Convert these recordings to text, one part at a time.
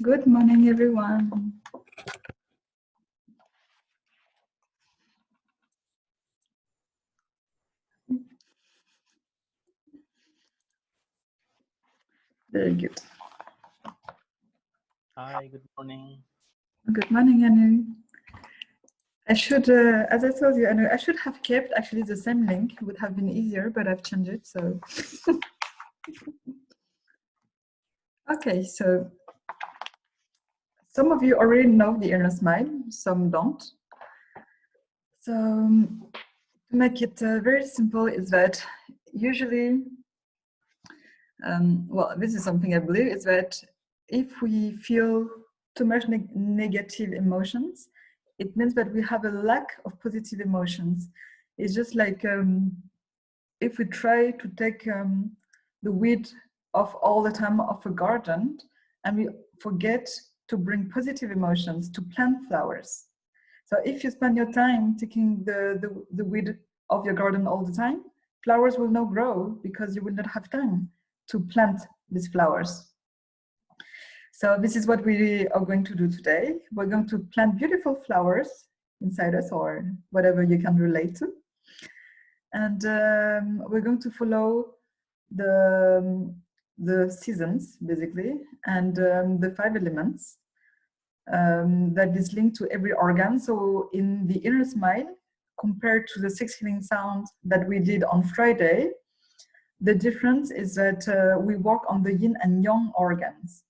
Good morning, everyone. Very good. Hi, good morning. Good morning, Anu. I should, as I told you, Anu, I should have kept actually the same link. It would have been easier, but I've changed it. So, okay. So, some of you already know the inner smile, some don't. So, to make it very simple, is that usually, well, this is something I believe is that if we feel too much negative emotions, it means that we have a lack of positive emotions. It's just like if we try to take the weed off all the time of a garden and we forget to bring positive emotions, to plant flowers. So if you spend your time taking the weed of your garden all the time, flowers will not grow because you will not have time to plant these flowers. So this is what we are going to do today. We're going to plant beautiful flowers inside us, or whatever you can relate to. And we're going to follow the seasons, basically, and the 5 elements that is linked to every organ. So in the inner smile, compared to the 6 healing sounds that we did on Friday, the difference is that we work on the yin and yang organs.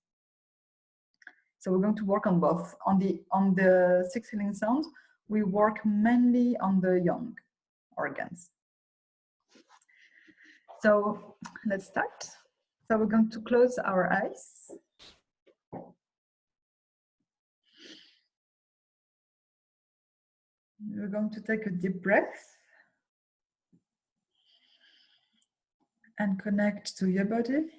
So we're going to work on both. On the 6 healing sounds, we work mainly on the yang organs. So let's start. So we're going to close our eyes. We're going to take a deep breath and connect to your body.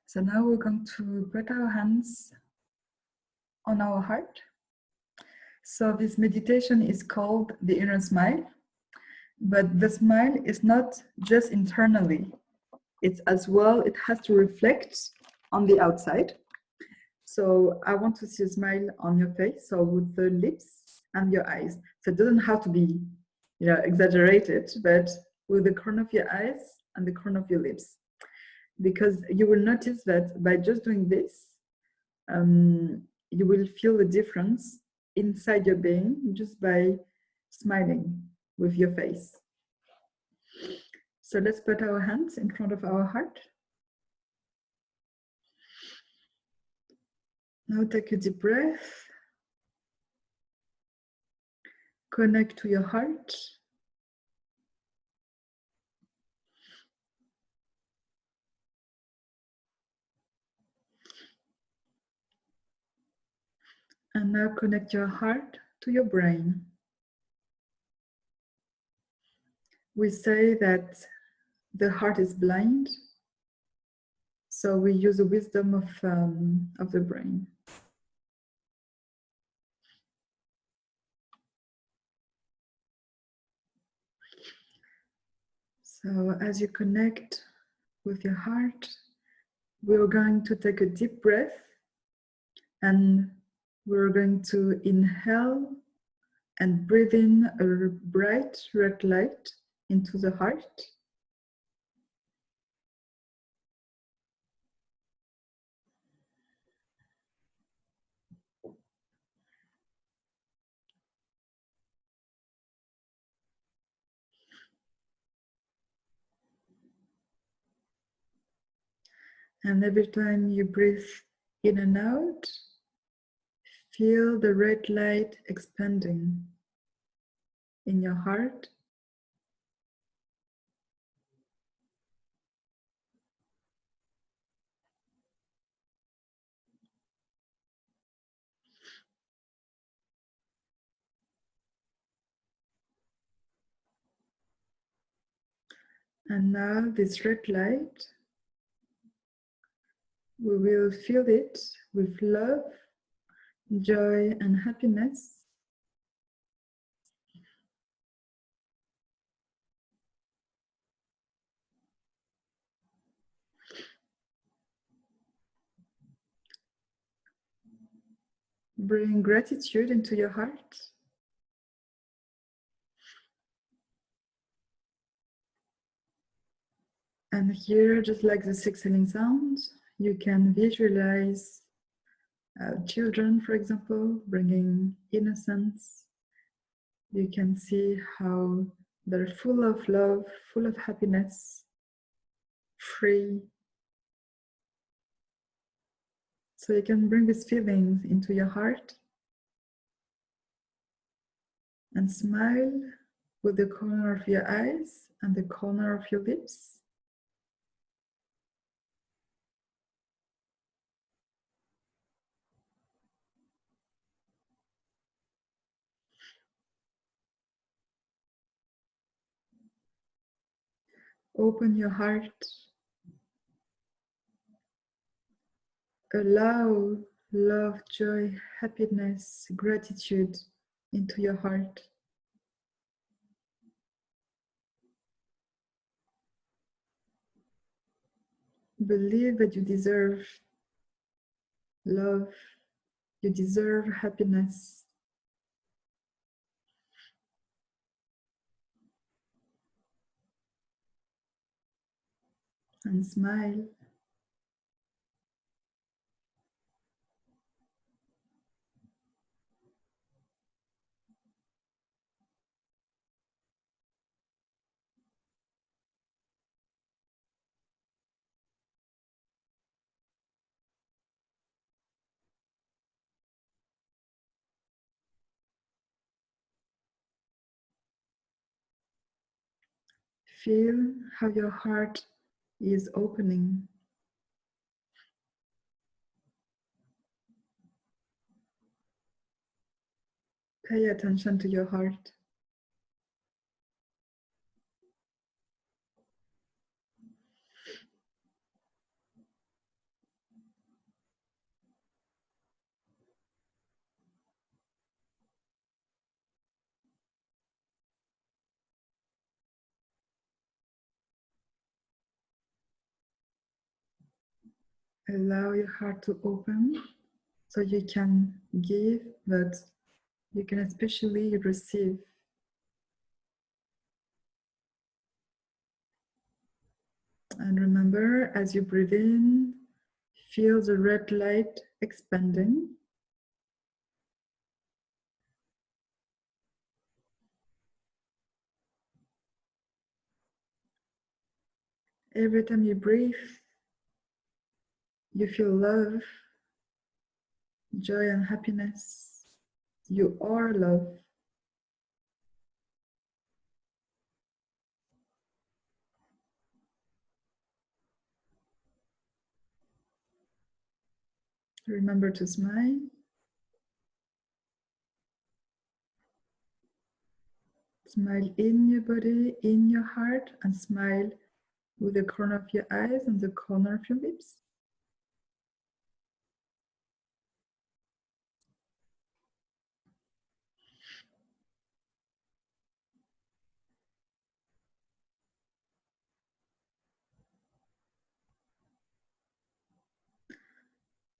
So now we're going to put our hands on our heart. So this meditation is called the inner smile, but the smile is not just internally. It's as well, it has to reflect on the outside. So I want to see a smile on your face, so with the lips and your eyes. So it doesn't have to be, exaggerated, but with the corner of your eyes and the corner of your lips. Because you will notice that by just doing this, you will feel the difference inside your being just by smiling with your face. So let's put our hands in front of our heart. Now take a deep breath. Connect to your heart. And now connect your heart to your brain. We say that the heart is blind, so we use the wisdom of the brain. So as you connect with your heart, we're going to take a deep breath and we're going to inhale and breathe in a bright red light into the heart. And every time you breathe in and out, feel the red light expanding in your heart. And now this red light, we will fill it with love, joy, and happiness. Bring gratitude into your heart. And here, just like the exhaling sounds, you can visualize children, for example, bringing innocence. You can see how they're full of love, full of happiness, free. So you can bring these feelings into your heart and smile with the corner of your eyes and the corner of your lips. Open your heart. Allow love, joy, happiness, gratitude into your heart. Believe that you deserve love, you deserve happiness. And smile. Feel how your heart is opening. Pay attention to your heart. Allow your heart to open so you can give, but you can especially receive. And remember, as you breathe in, feel the red light expanding. Every time you breathe, you feel love, joy, and happiness. You are love. Remember to smile. Smile in your body, in your heart, and smile with the corner of your eyes and the corner of your lips.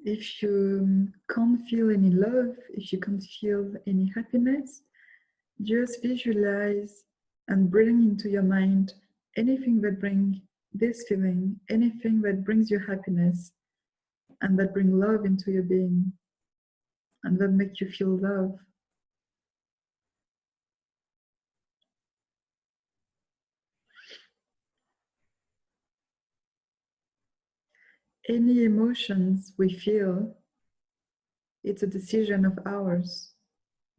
If you can't feel any love, if you can't feel any happiness, just visualize and bring into your mind anything that brings this feeling, anything that brings you happiness and that bring love into your being and that make you feel love. Any emotions we feel, it's a decision of ours.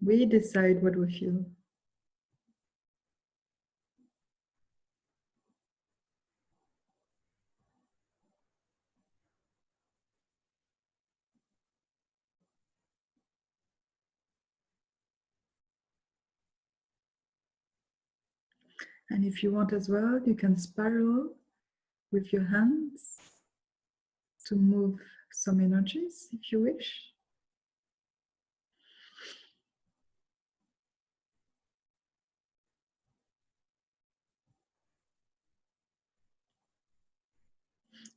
We decide what we feel. And if you want as well, you can spiral with your hands to move some energies if you wish.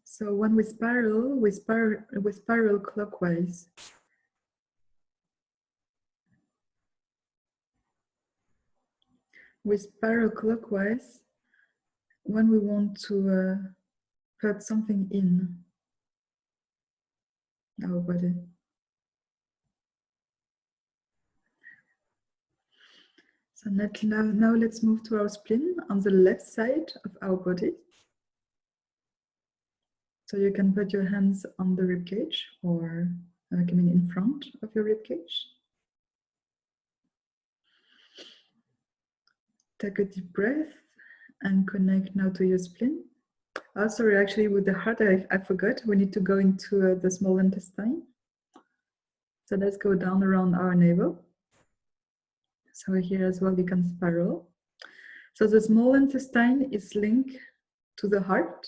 So when we spiral clockwise. We spiral clockwise when we want to put something in our body. So now let's move to our spleen on the left side of our body. So you can put your hands on the rib cage or in front of your rib cage. Take a deep breath and connect now to your spleen. Oh, sorry, actually with the heart, I forgot. We need to go into the small intestine. So let's go down around our navel. So here as well, you can spiral. So the small intestine is linked to the heart.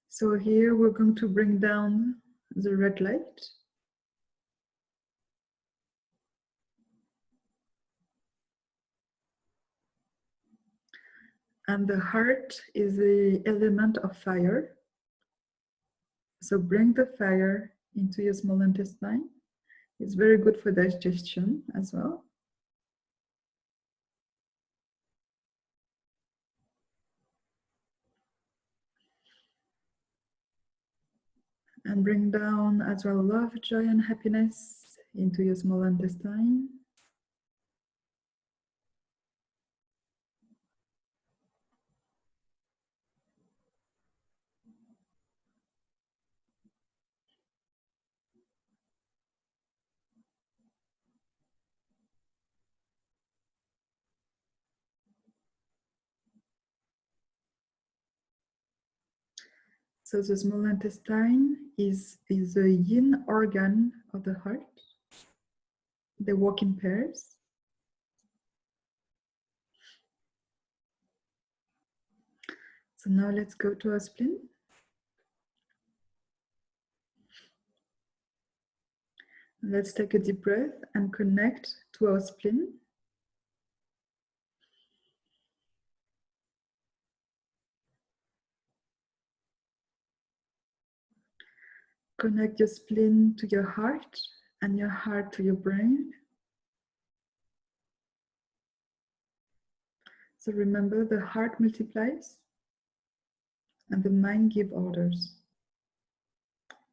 So here we're going to bring down the red light. And the heart is the element of fire. So bring the fire into your small intestine. It's very good for digestion as well. And bring down as well love, joy, and happiness into your small intestine. So the small intestine is the yin organ of the heart. They walk in pairs. So now let's go to our spleen. Let's take a deep breath and connect to our spleen. Connect your spleen to your heart and your heart to your brain. So remember, the heart multiplies and the mind gives orders.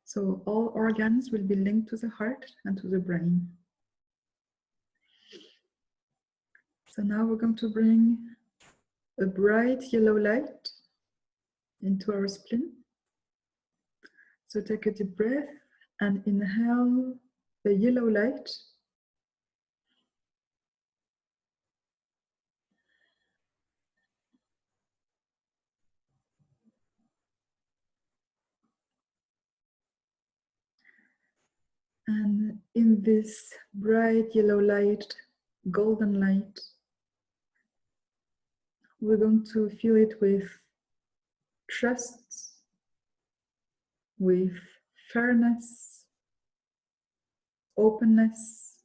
So all organs will be linked to the heart and to the brain. So now we're going to bring a bright yellow light into our spleen. So take a deep breath and inhale the yellow light. And in this bright yellow light, golden light, we're going to fill it with trust, with fairness, openness,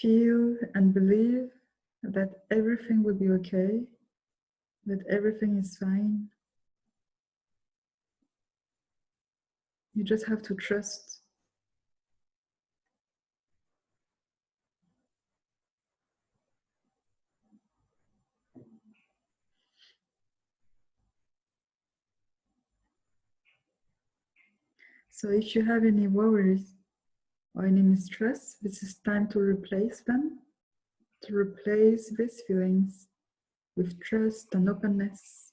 feel and believe that everything will be okay, that everything is fine. You just have to trust. So if you have any worries or any mistrust, this is time to replace them, to replace these feelings with trust and openness.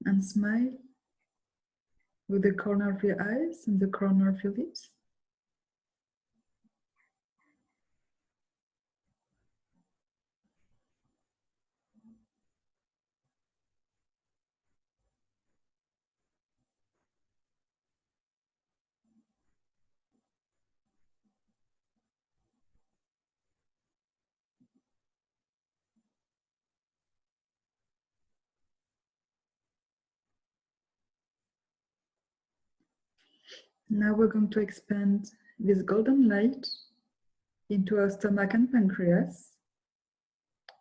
And smile with the corner of your eyes and the corner of your lips. Now we're going to expand this golden light into our stomach and pancreas,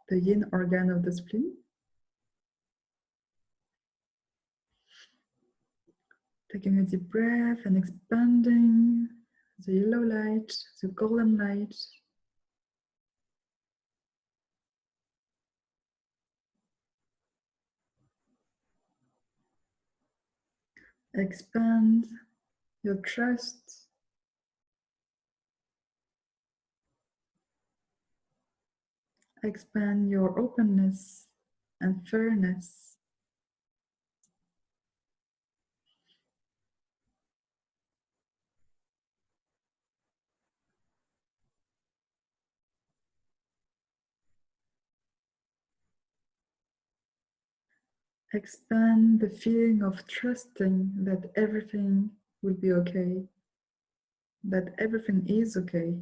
the yin organ of the spleen. Taking a deep breath and expanding the yellow light, the golden light. Expand your trust. Expand your openness and fairness. Expand the feeling of trusting that everything will be okay, that everything is okay.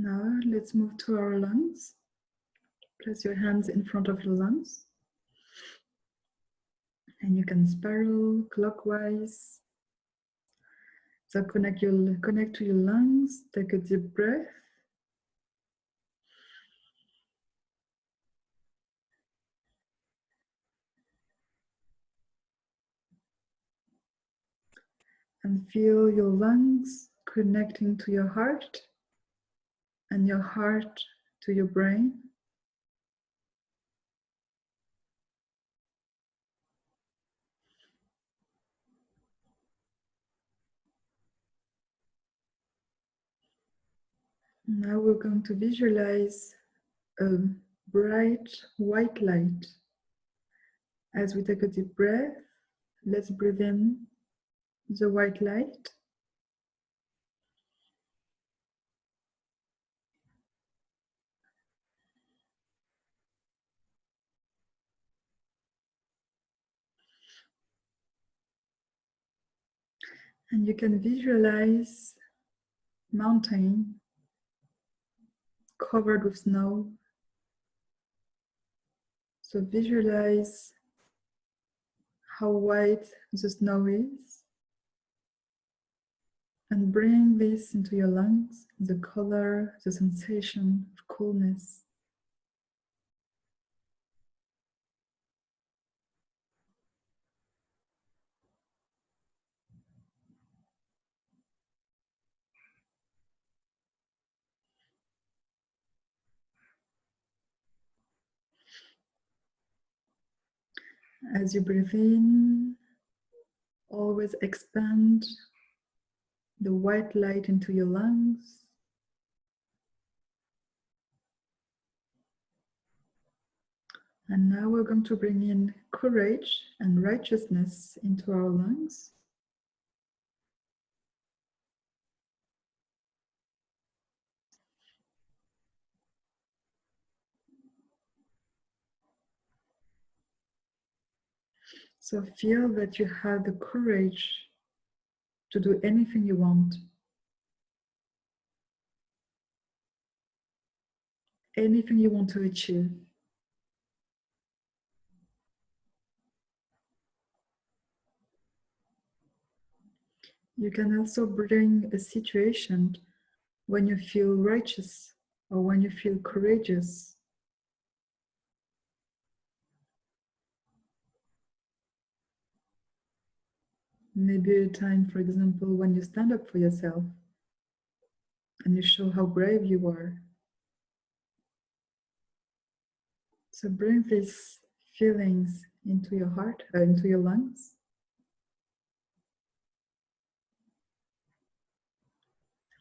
Now let's move to our lungs. Place your hands in front of your lungs. And you can spiral clockwise. So connect to your lungs, take a deep breath. And feel your lungs connecting to your heart and your heart to your brain. Now we're going to visualize a bright white light. As we take a deep breath, let's breathe in the white light. And you can visualize mountain covered with snow. So visualize how white the snow is and bring this into your lungs, the color, the sensation of coolness. As you breathe in, always expand the white light into your lungs. And now we're going to bring in courage and righteousness into our lungs. So feel that you have the courage to do anything you want. Anything you want to achieve. You can also bring a situation when you feel righteous or when you feel courageous. Maybe a time, for example, when you stand up for yourself and you show how brave you are. So bring these feelings into your heart, into your lungs.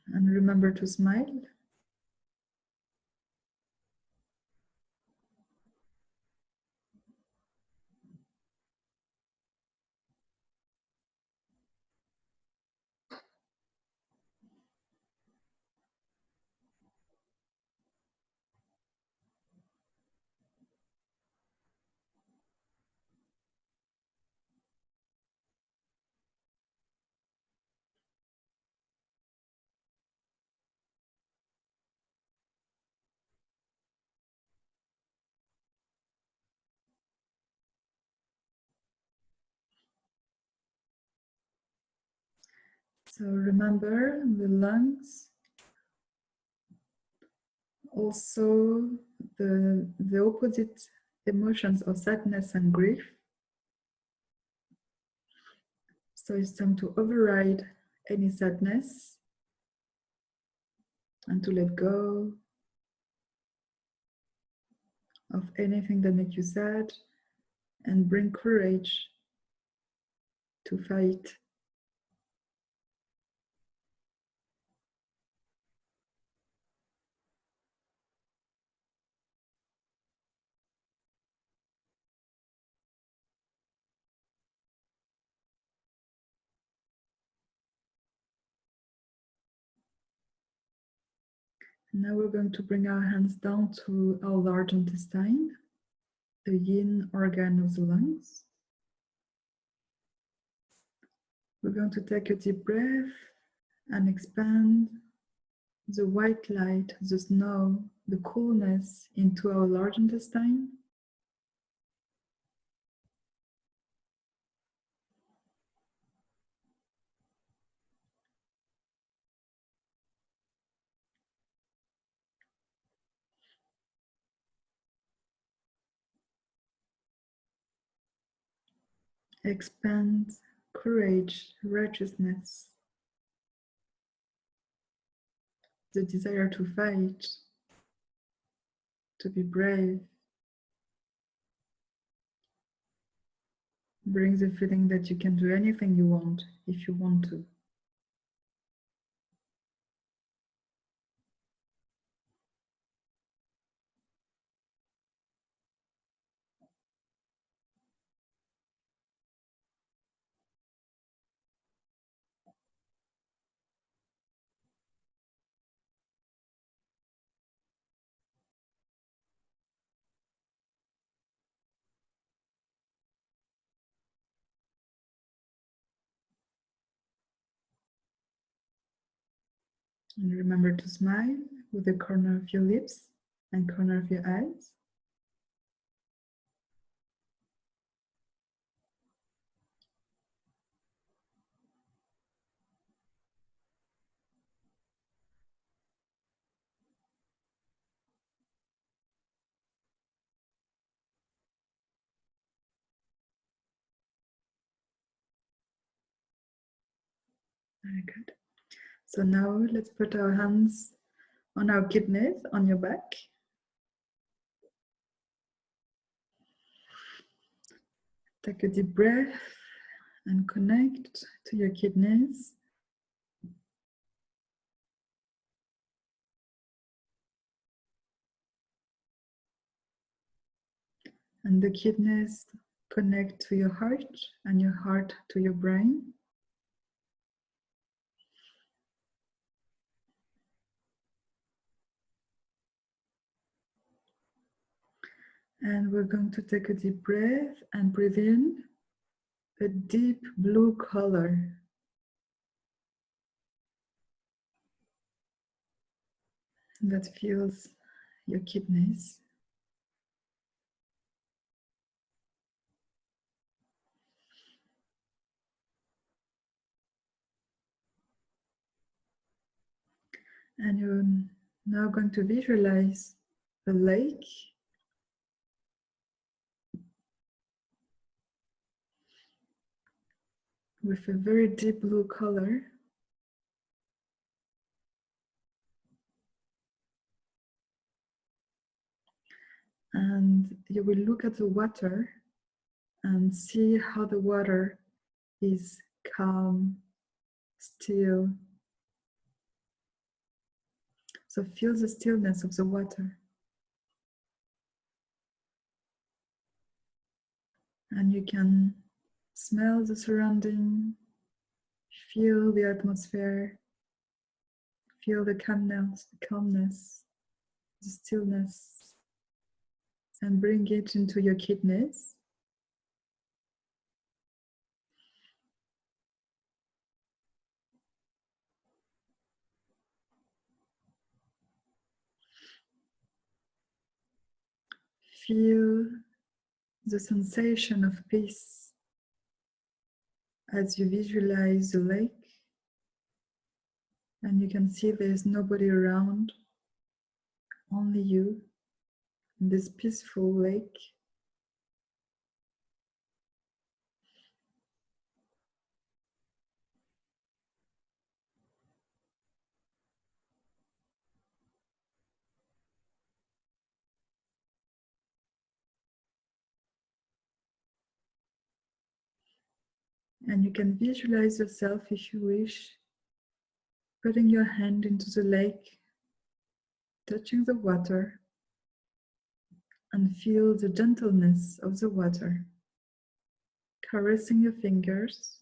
And remember to smile. So remember the lungs, also the opposite emotions of sadness and grief. So it's time to override any sadness and to let go of anything that makes you sad and bring courage to fight. Now we're going to bring our hands down to our large intestine, the yin organ of the lungs. We're going to take a deep breath and expand the white light, the snow, the coolness into our large intestine. Expand courage, righteousness, the desire to fight, to be brave. Brings the feeling that you can do anything you want if you want to. And remember to smile with the corner of your lips and corner of your eyes. Very good. So now let's put our hands on our kidneys, on your back. Take a deep breath and connect to your kidneys. And the kidneys connect to your heart and your heart to your brain. And we're going to take a deep breath and breathe in a deep blue color. That fills your kidneys. And you Now I'm going to visualize a lake with a very deep blue color. And you will look at the water and see how the water is calm, still. So feel the stillness of the water. And you can smell the surrounding, feel the atmosphere, feel the calmness, the stillness, and bring it into your kidneys. Feel the sensation of peace as you visualize the lake, and you can see there's nobody around, only you in this peaceful lake. And you can visualize yourself, if you wish, putting your hand into the lake, touching the water, and feel the gentleness of the water, caressing your fingers.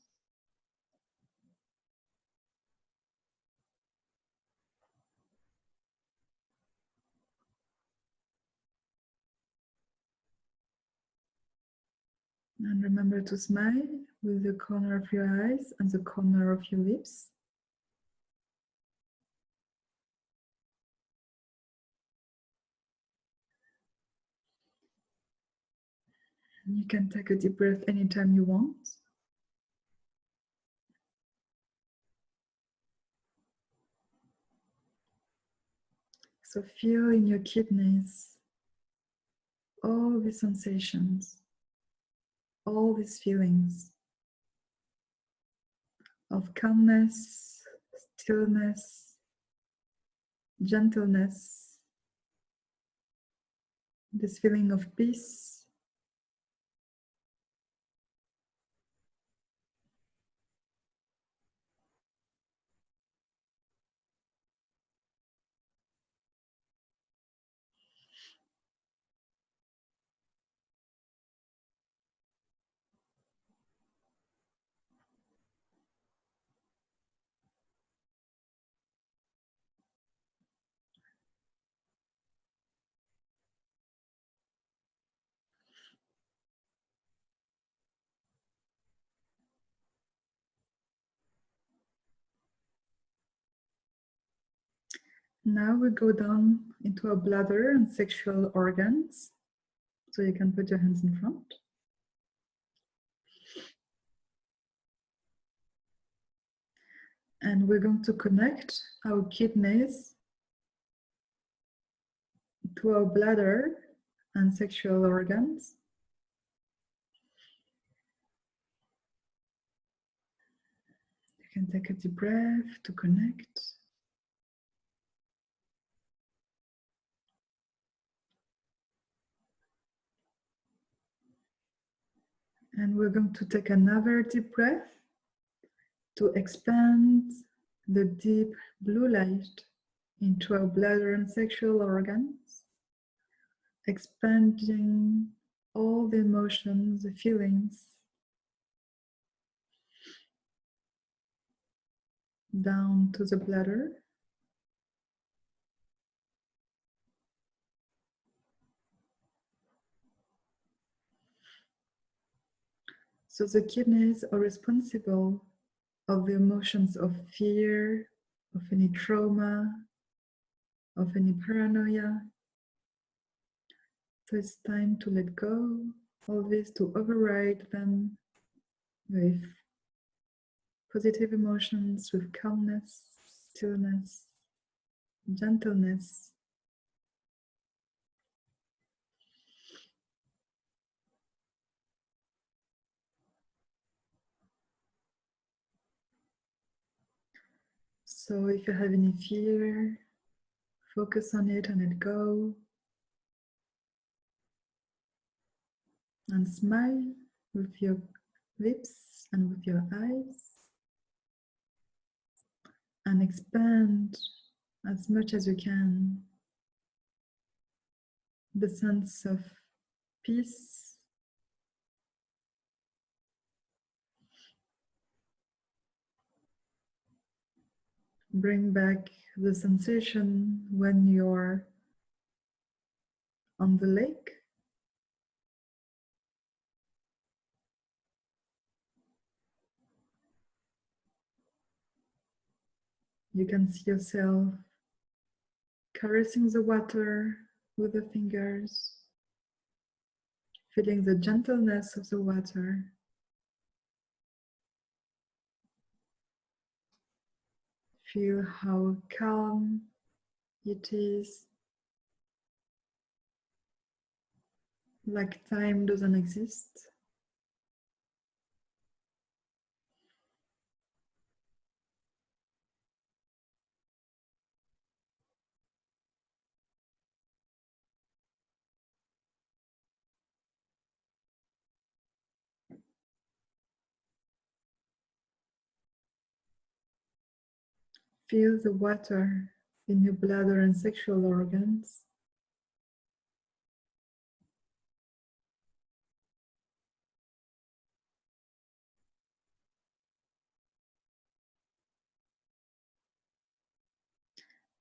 And remember to smile with the corner of your eyes and the corner of your lips. And you can take a deep breath anytime you want. So feel in your kidneys all the sensations, all these feelings of calmness, stillness, gentleness, this feeling of peace. Now we go down into our bladder and sexual organs. So you can put your hands in front. And we're going to connect our kidneys to our bladder and sexual organs. You can take a deep breath to connect. And we're going to take another deep breath to expand the deep blue light into our bladder and sexual organs, expanding all the emotions, the feelings down to the bladder. So the kidneys are responsible of the emotions of fear, of any trauma, of any paranoia. So it's time to let go of this, to override them with positive emotions, with calmness, stillness, gentleness. So if you have any fear, focus on it and let go. And smile with your lips and with your eyes. And expand as much as you can the sense of peace, bring back the sensation when you're on the lake. You can see yourself caressing the water with the fingers, feeling the gentleness of the water. Feel how calm it is, like time doesn't exist. Feel the water in your bladder and sexual organs.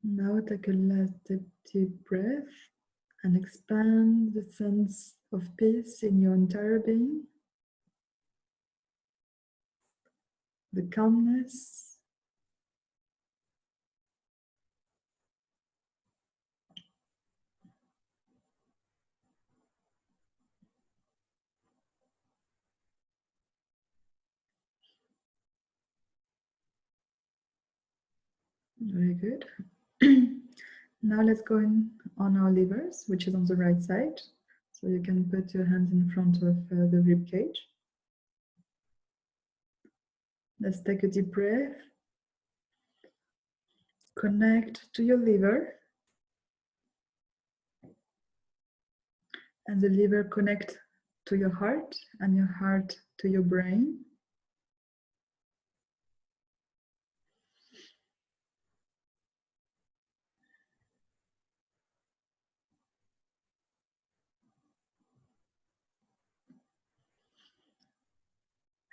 Now take a last deep breath and expand the sense of peace in your entire being, the calmness. Very good. Now let's go in on our livers, which is on the right side. So you can put your hands in front of the rib cage. Let's take a deep breath. Connect to your liver. And the liver connect to your heart, and your heart to your brain.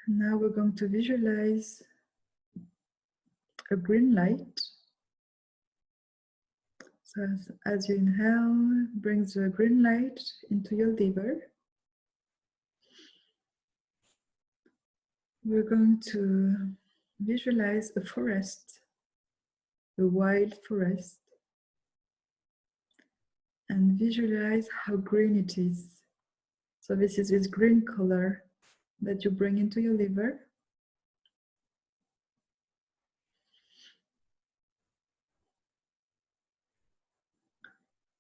Now we're going to visualize a green light. So as you inhale, bring the green light into your liver. We're going to visualize a forest, a wild forest, and visualize how green it is. So this is this green color that you bring into your liver.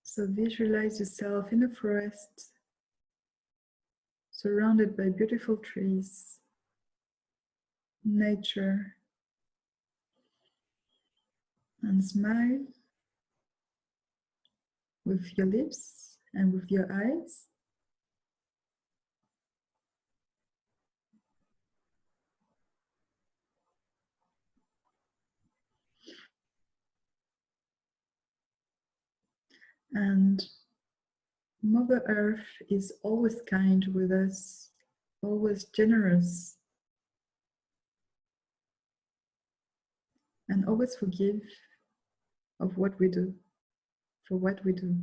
So visualize yourself in a forest, surrounded by beautiful trees, nature, and smile with your lips and with your eyes. And Mother Earth is always kind with us, always generous, and always forgive of what we do, for what we do.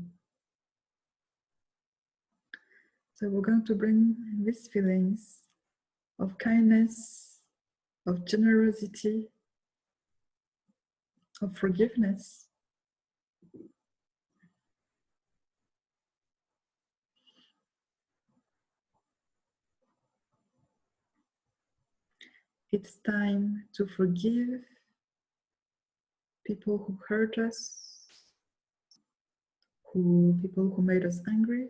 So we're going to bring these feelings of kindness, of generosity, of forgiveness It's time to forgive people who hurt us, people who made us angry.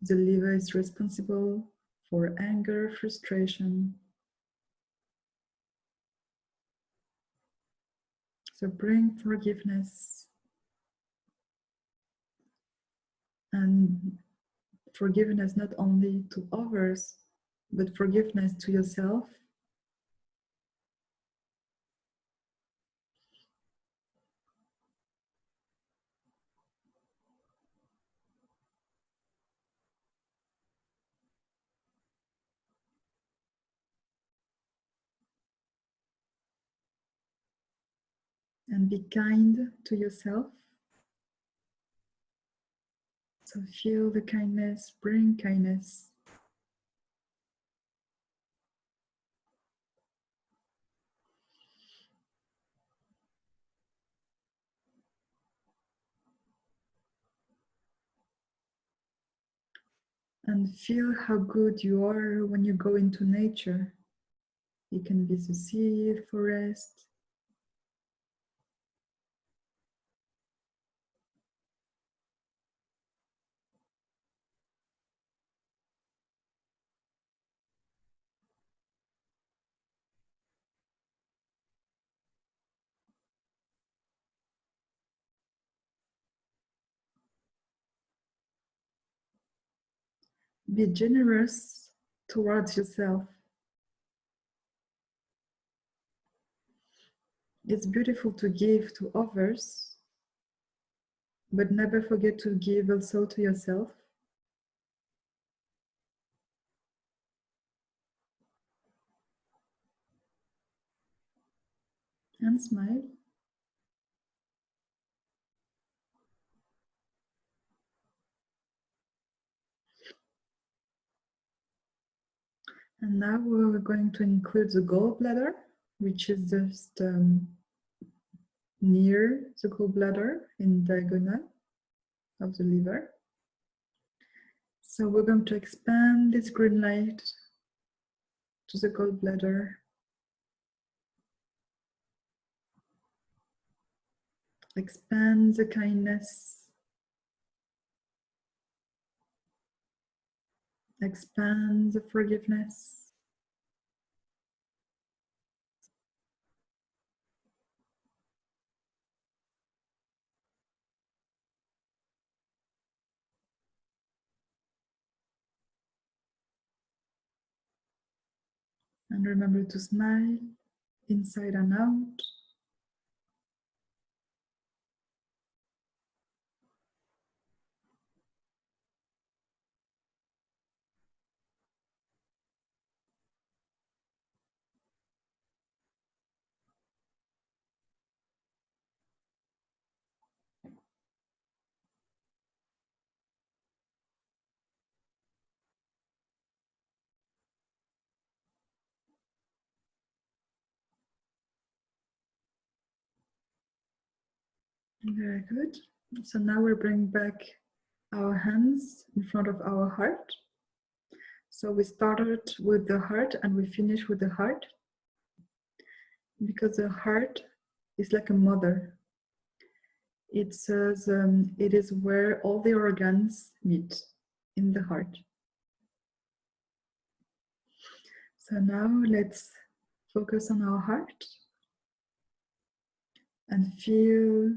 The liver is responsible for anger, frustration. So bring forgiveness, and forgiveness not only to others, but forgiveness to yourself. And be kind to yourself. So feel the kindness, bring kindness. And feel how good you are when you go into nature. It can be the sea, the forest. Be generous towards yourself. It's beautiful to give to others, but never forget to give also to yourself. And smile. And now we're going to include the gallbladder, which is just near the gallbladder in diagonal of the liver. So we're going to expand this green light to the gallbladder. Expand the kindness. Expand the forgiveness. And remember to smile inside and out. Very good. So now we bring back our hands in front of our heart. So we started with the heart and we finish with the heart, because the heart is like a mother. It says it is where all the organs meet, in the heart. So now let's focus on our heart and feel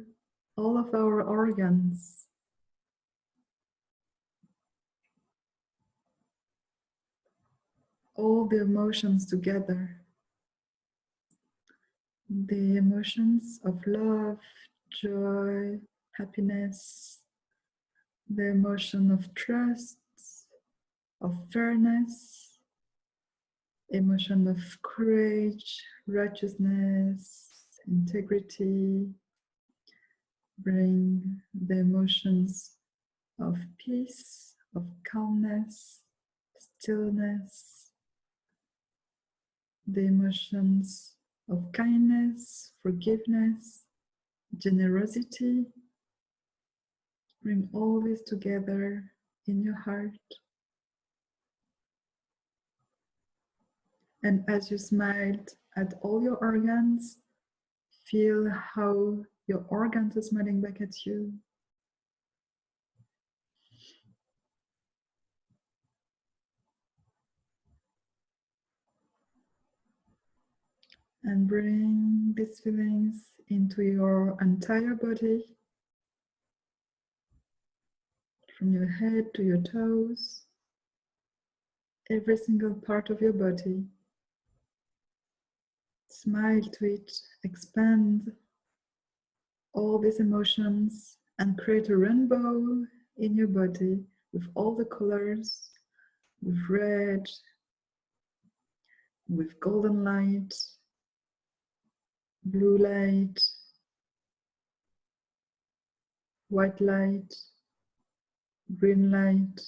all of our organs. All the emotions together. The emotions of love, joy, happiness, the emotion of trust, of fairness, emotion of courage, righteousness, integrity. Bring the emotions of peace, of calmness, stillness, the emotions of kindness, forgiveness, generosity. Bring all this together in your heart. And as you smiled at all your organs, feel how your organs are smiling back at you. And bring these feelings into your entire body, from your head to your toes, every single part of your body. Smile to it, expand all these emotions and create a rainbow in your body with all the colors, with red, with golden light, blue light, white light, green light.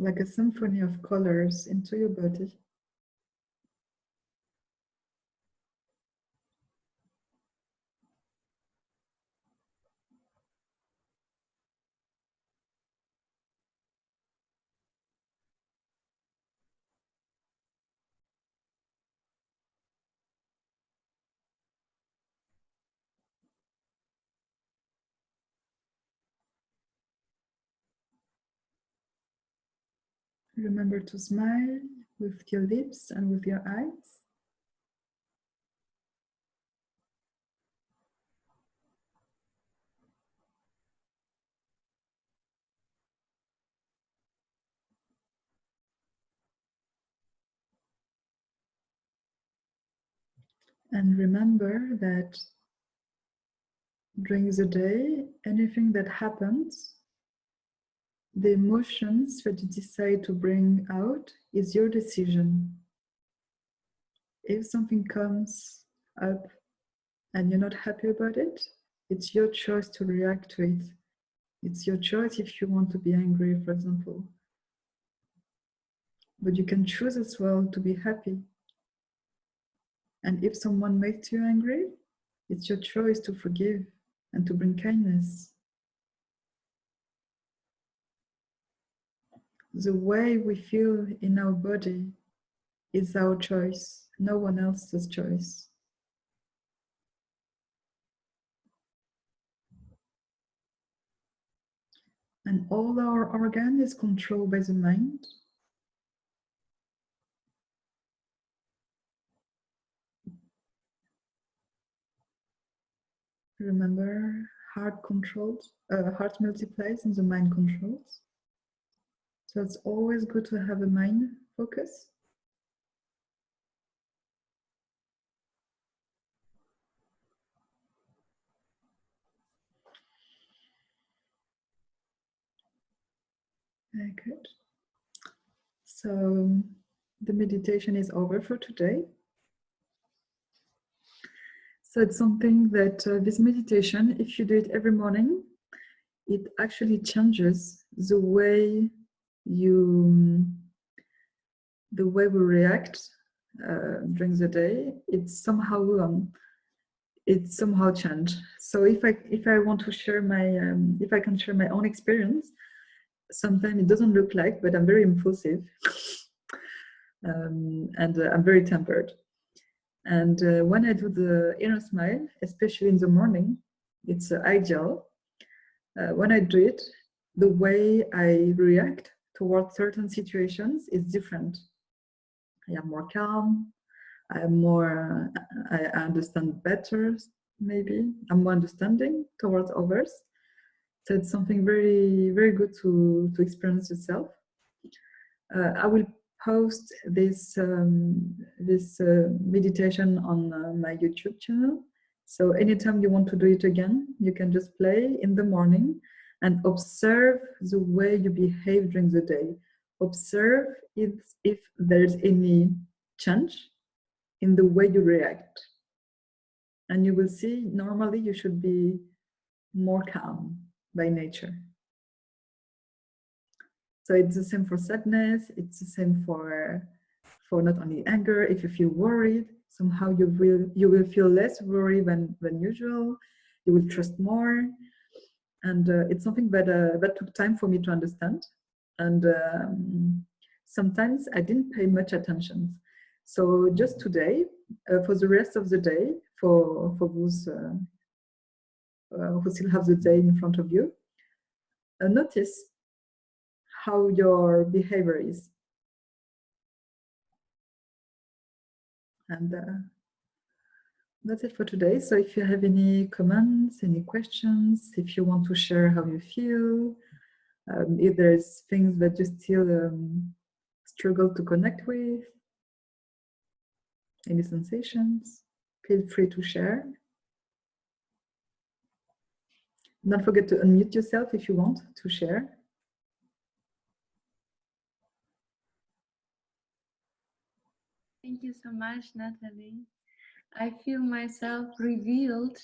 Like a symphony of colors into your body. Remember to smile with your lips and with your eyes. And remember that during the day, anything that happens, the emotions that you decide to bring out is your decision. If something comes up and you're not happy about it, it's your choice to react to it. It's your choice if you want to be angry, for example. But you can choose as well to be happy. And if someone makes you angry, it's your choice to forgive and to bring kindness. The way we feel in our body is our choice, no one else's choice. And all our organ is controlled by the mind. Remember, heart controls, heart multiplies and the mind controls. So it's always good to have a mind focus. Very good. So the meditation is over for today. So it's something that this meditation, if you do it every morning, it actually changes the way we react during the day. It's somehow changed. So if I want to share my if I can share my own experience, sometimes it doesn't look like, but I'm very impulsive, and I'm very tempered. And when I do the inner smile, especially in the morning, it's ideal. When I do it, the way I react towards certain situations is different. I am more calm. I understand better, maybe. I'm more understanding towards others. So it's something very, very good to experience yourself. I will post this meditation on my YouTube channel. So anytime you want to do it again, you can just play in the morning and observe the way you behave during the day. Observe if there's any change in the way you react. And you will see, normally you should be more calm by nature. So it's the same for sadness, it's the same for not only anger. If you feel worried, somehow you will feel less worried than usual. You will trust more. And it's something that took time for me to understand. And sometimes I didn't pay much attention. So just today, for the rest of the day, for those who still have the day in front of you, notice how your behavior is. And that's it for today. So if you have any comments, any questions, if you want to share how you feel, if there's things that you still struggle to connect with, any sensations, feel free to share. Don't forget to unmute yourself if you want to share. Thank you so much, Natalie. I feel myself revealed.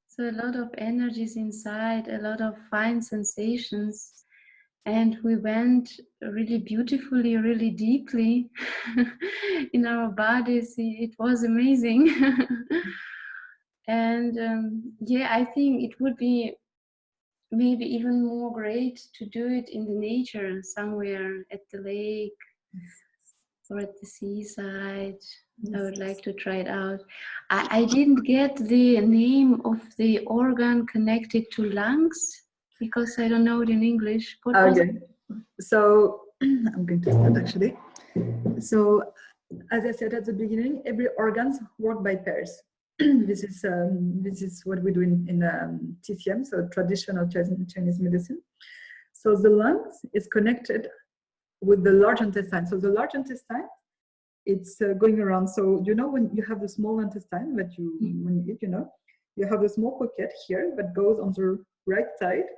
So a lot of energies inside, a lot of fine sensations. And we went really beautifully, really deeply in our bodies. It was amazing. And yeah, I think it would be maybe even more great to do it in the nature, somewhere at the lake or at the seaside. I would like to try it out. I didn't get the name of the organ connected to lungs because I don't know it in English. What was it? So I'm going to start actually. So as I said at the beginning, every organs work by pairs. This is what we do in TCM, so traditional Chinese medicine. So the lungs is connected with the large intestine. So the large intestine, it's going around. So you know when you have the small intestine that when you eat, you have a small pocket here that goes on the right side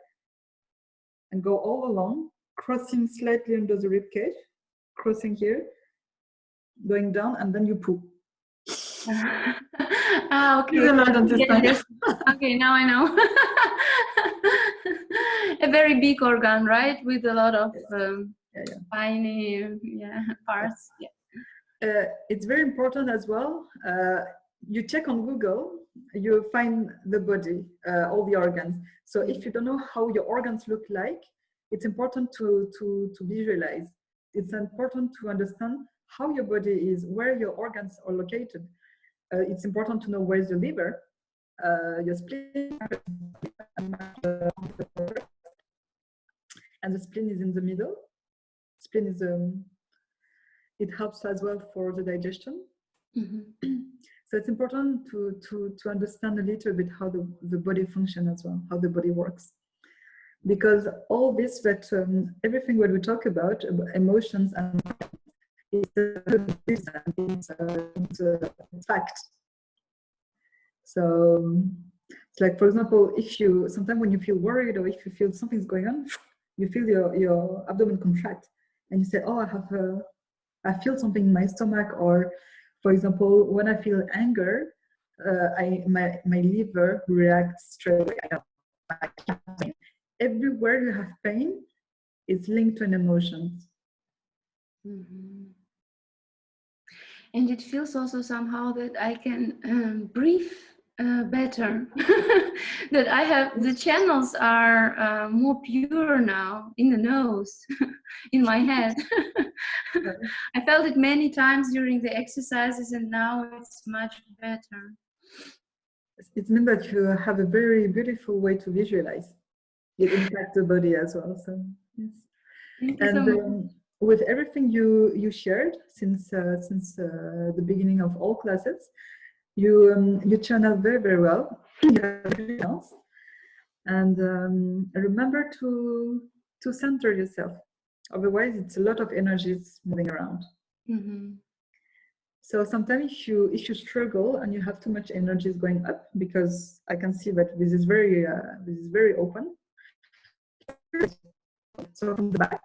and go all along, crossing slightly under the rib cage, crossing here, going down, and then you poop. Okay. Yes. Okay, now I know. A very big organ, right? With a lot of tiny parts. Yeah. It's very important as well. You check on Google, you find the body, all the organs. So if you don't know how your organs look like, it's important to visualize. It's important to understand how your body is, where your organs are located. It's important to know where's the liver, your spleen, and the spleen is in the middle. Spleen is it helps as well for the digestion. So it's important to understand a little bit how the body functions as well, how the body works. Because all this, that everything what we talk about emotions and it's fact. So it's like, for example, if you sometimes when you feel worried or if you feel something's going on, you feel your abdomen contract and you say, oh, I feel something in my stomach. Or for example, when I feel anger, my liver reacts straight away. Everywhere you have pain, it's linked to an emotion. And it feels also somehow that I can breathe better. That I have the channels are more pure now in the nose, in my head. I felt it many times during the exercises, and now it's much better. It means that you have a very beautiful way to visualize. It impacts the body as well. So yes. Thank you so much. With everything you shared since the beginning of all classes, you channel very well. And remember to center yourself. Otherwise, it's a lot of energies moving around. So sometimes if you struggle and you have too much energies going up, because I can see that this is very open. So from the back,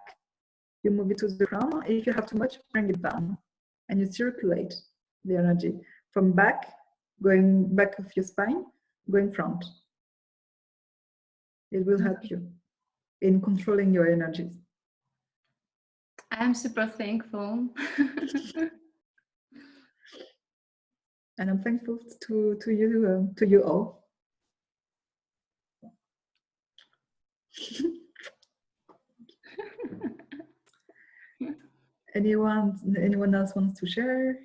you move it to the crown. If you have too much, bring it down, and you circulate the energy from back, going back of your spine, going front. It will help you in controlling your energies. I'm super thankful. And I'm thankful to you all. Anyone else wants to share?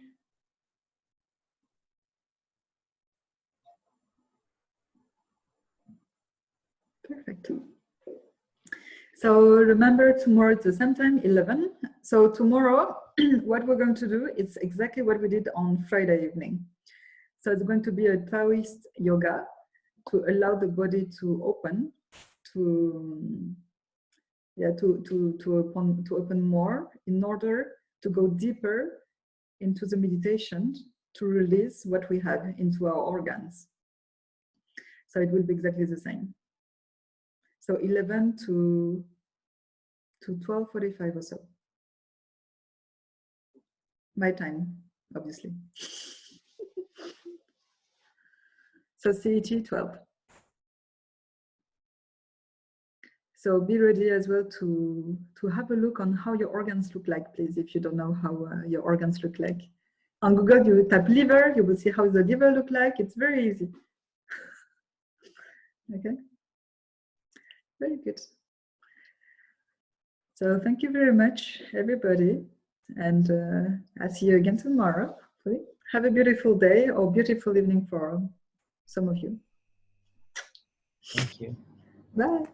Perfect. So remember, tomorrow at the same time, 11. So tomorrow, what we're going to do is exactly what we did on Friday evening. So it's going to be a Taoist yoga to allow the body to open, to open more, in order to go deeper into the meditation, to release what we have into our organs. So it will be exactly the same. So 11 to 12:45 or so. My time, obviously. So CET 12. So be ready as well to have a look on how your organs look like, please, if you don't know how your organs look like. On Google, you type liver, you will see how the liver look like. It's very easy. Okay, very good. So thank you very much, everybody. And I'll see you again tomorrow. Hopefully. Have a beautiful day or beautiful evening for some of you. Thank you. Bye.